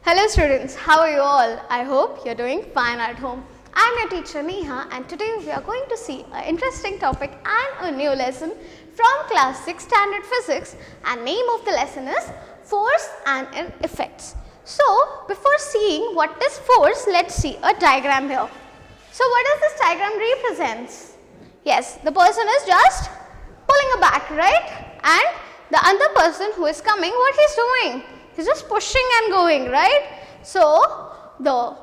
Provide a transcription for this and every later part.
Hello students, how are you all? I hope you are doing fine at home. I am your teacher Neha and today we are going to see an interesting topic and a new lesson from class 6 standard physics, and name of the lesson is force and effects. So before seeing what is force, let's see a diagram here. So what does this diagram represents? Yes, the person is just pulling a back, right? And the other person who is coming, what he is doing? He is just pushing and going, right? So the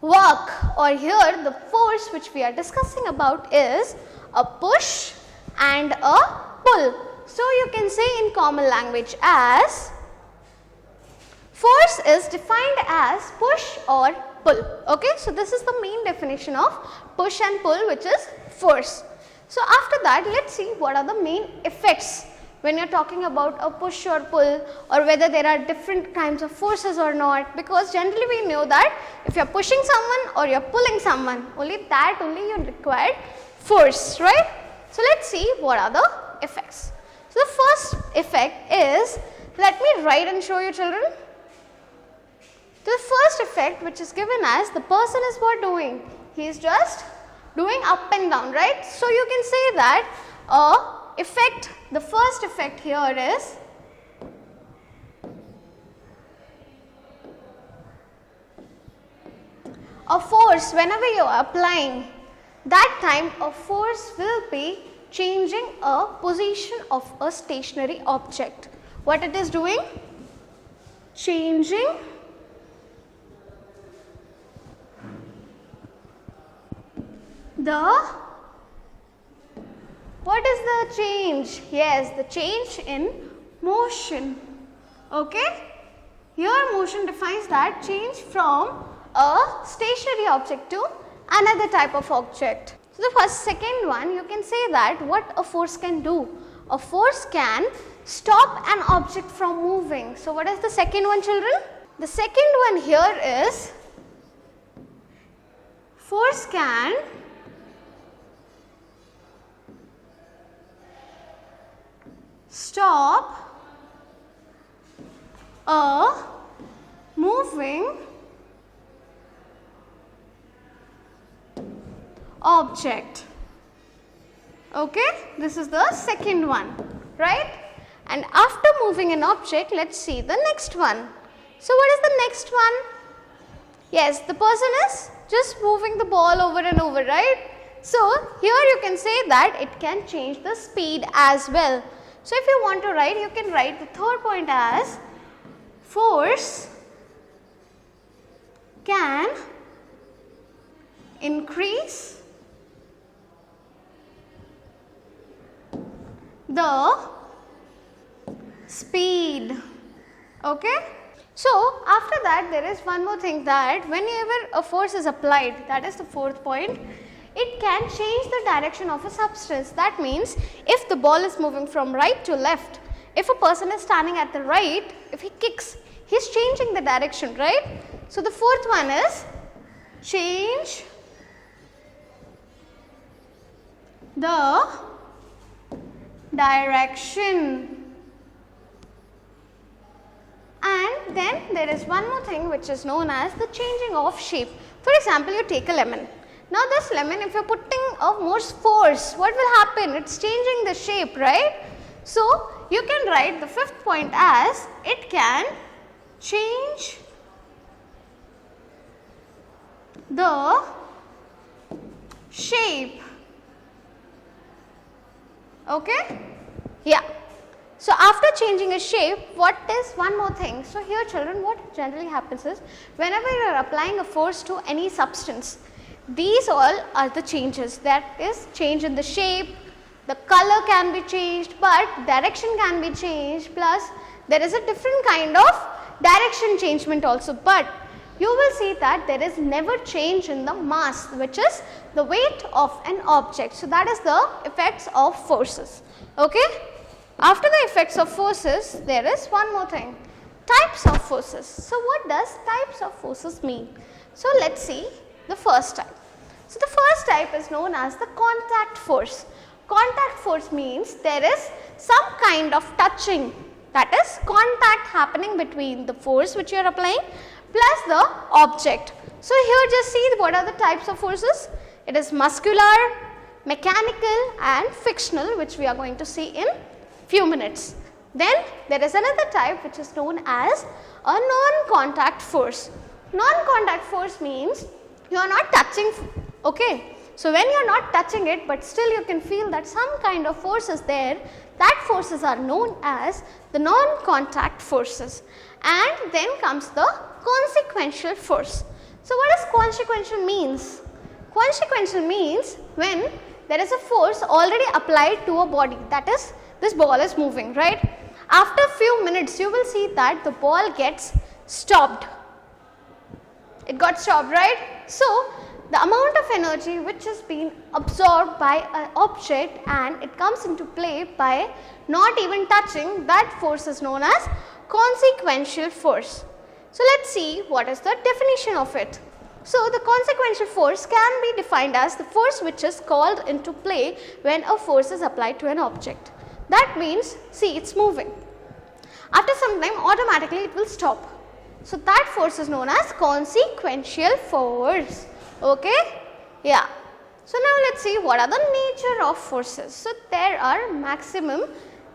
work or here the force which we are discussing about is a push and a pull. So you can say in common language as force is defined as push or pull. Okay, so this is the main definition of push and pull, which is force. So after that, let's see what are the main effects when you are talking about a push or pull, or whether there are different kinds of forces or not, because generally we know that if you are pushing someone or you are pulling someone, only you require force, right? So let's see what are the effects. So the first effect is, let me write and show you children. The first effect which is given as the person is what doing? He is just doing up and down, right? So you can say that effect, the first effect here is a force. Whenever you are applying, that time a force will be changing a position of a stationary object. What it is doing? Changing what is the change? Yes, the change in motion. Okay? Here motion defines that change from a stationary object to another type of object. So the second one, you can say that what a force can do. A force can stop an object from moving. So what is the second one, children? The second one here is force can stop a moving object. Okay, this is the second one, right? And after moving an object, let's see the next one. So what is the next one? Yes, the person is just moving the ball over and over, right? So here you can say that it can change the speed as well. So if you want to write, you can write the third point as force can increase the speed. Okay. So after that, there is one more thing, that whenever a force is applied, that is the fourth point, it can change the direction of a substance. That means if the ball is moving from right to left, if a person is standing at the right, if he kicks, he is changing the direction, right? So the fourth one is change the direction. And then there is one more thing which is known as the changing of shape. For example, you take a lemon. Now this lemon, if you are putting a more force, what will happen? It is changing the shape, right? So you can write the fifth point as it can change the shape. Okay? Yeah. So after changing a shape, what is one more thing? So here children, what generally happens is, whenever you are applying a force to any substance, these all are the changes. That is change in the shape, the color can be changed, but direction can be changed, plus there is a different kind of direction changement also. But you will see that there is never change in the mass, which is the weight of an object. So that is the effects of forces. Okay? After the effects of forces, there is one more thing, types of forces. So what does types of forces mean? So let's see the first type. So the first type is known as the contact force. Contact force means there is some kind of touching That is contact happening between the force which you are applying plus the object. So, here just see what are the types of forces. It is muscular, mechanical and frictional, which we are going to see in few minutes. Then there is another type which is known as a non-contact force. Non-contact force means you are not touching, okay. So, when you are not touching it, but still you can feel that some kind of force is there, that forces are known as the non-contact forces. And then comes the consequential force. So, what does consequential means? Consequential means when there is a force already applied to a body, that is this ball is moving, right. After few minutes you will see that the ball gets stopped. It got stopped, right. So, the amount of energy which has been absorbed by an object and it comes into play by not even touching, that force is known as consequential force. So, let us see what is the definition of it. So, the consequential force can be defined as the force which is called into play when a force is applied to an object. That means, see, it is moving. After some time automatically it will stop. So, that force is known as consequential force. Okay? Yeah. So, now let us see what are the nature of forces. So, there are maximum,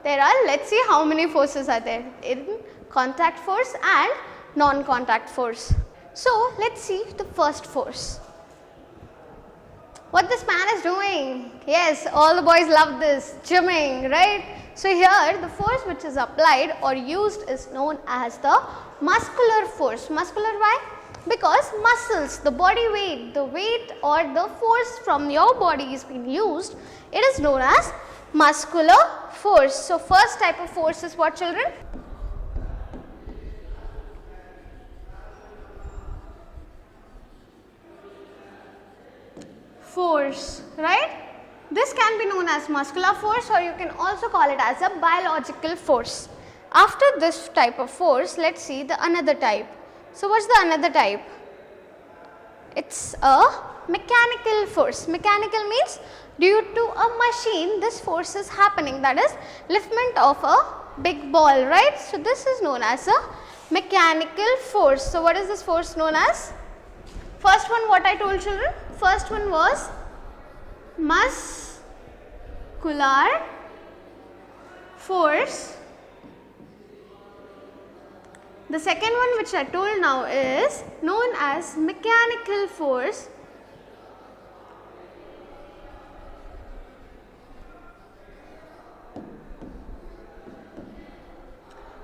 let us see how many forces are there in contact force and non-contact force. So, let us see the first force. What this man is doing? Yes, all the boys love this, gymming, right? So, here the force which is applied or used is known as the muscular force. Muscular why? Because muscles, the body weight, the weight or the force from your body is being used, it is known as muscular force. So, first type of force is what, children? Force, right? This can be known as muscular force or you can also call it as a biological force. After this type of force, let us see the another type. So, what is the another type? It is a mechanical force. Mechanical means due to a machine this force is happening, that is liftment of a big ball, right. So, this is known as a mechanical force. So, what is this force known as? First one what I told children? First one was muscular force. The second one which I told now is known as mechanical force.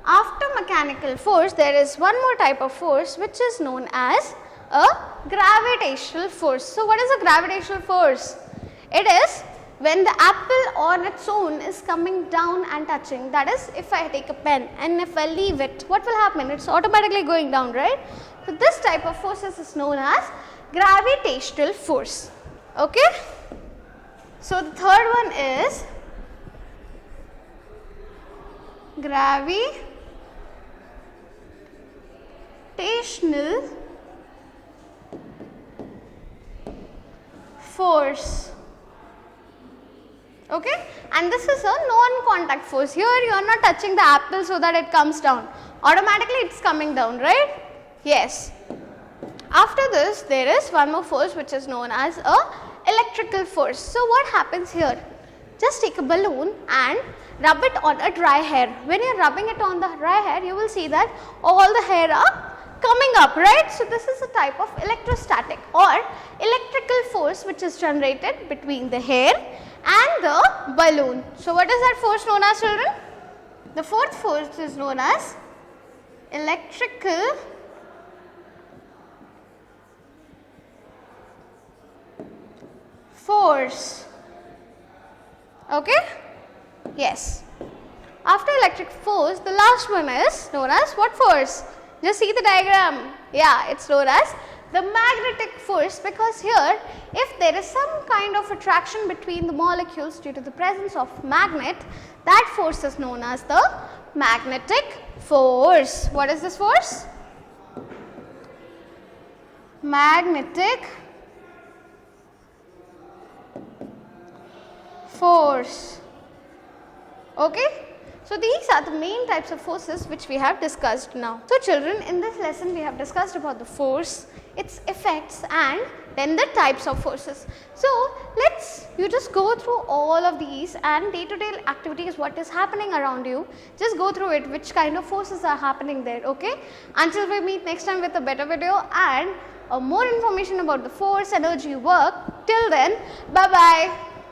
After mechanical force, there is one more type of force which is known as a gravitational force. So, what is a gravitational force? It is when the apple on its own is coming down and touching, that is if I take a pen and if I leave it, what will happen? It is automatically going down, right. So, this type of forces is known as gravitational force. Okay. So, the third one is gravitational force. Okay, and this is a non-contact force. Here you are not touching the apple so that it comes down. Automatically it is coming down, right? Yes. After this, there is one more force which is known as a electrical force. So, what happens here? Just take a balloon and rub it on a dry hair. When you are rubbing it on the dry hair, you will see that all the hair are coming up, right. So, this is a type of electrostatic or electrical force which is generated between the hair and the balloon. So, what is that force known as, children? The fourth force is known as electrical force. Okay? Yes. After electric force, the last one is known as what force? Just see the diagram. Yeah, it is known as the magnetic force, because here if there is some kind of attraction between the molecules due to the presence of magnet, that force is known as the magnetic force. What is this force? Magnetic force. Okay. So these are the main types of forces which we have discussed now. So children, in this lesson we have discussed about the force, its effects and then the types of forces. So you just go through all of these and day to day activities, what is happening around you, just go through it, which kind of forces are happening there, okay. Until we meet next time with a better video and more information about the force energy work. Till then, bye bye.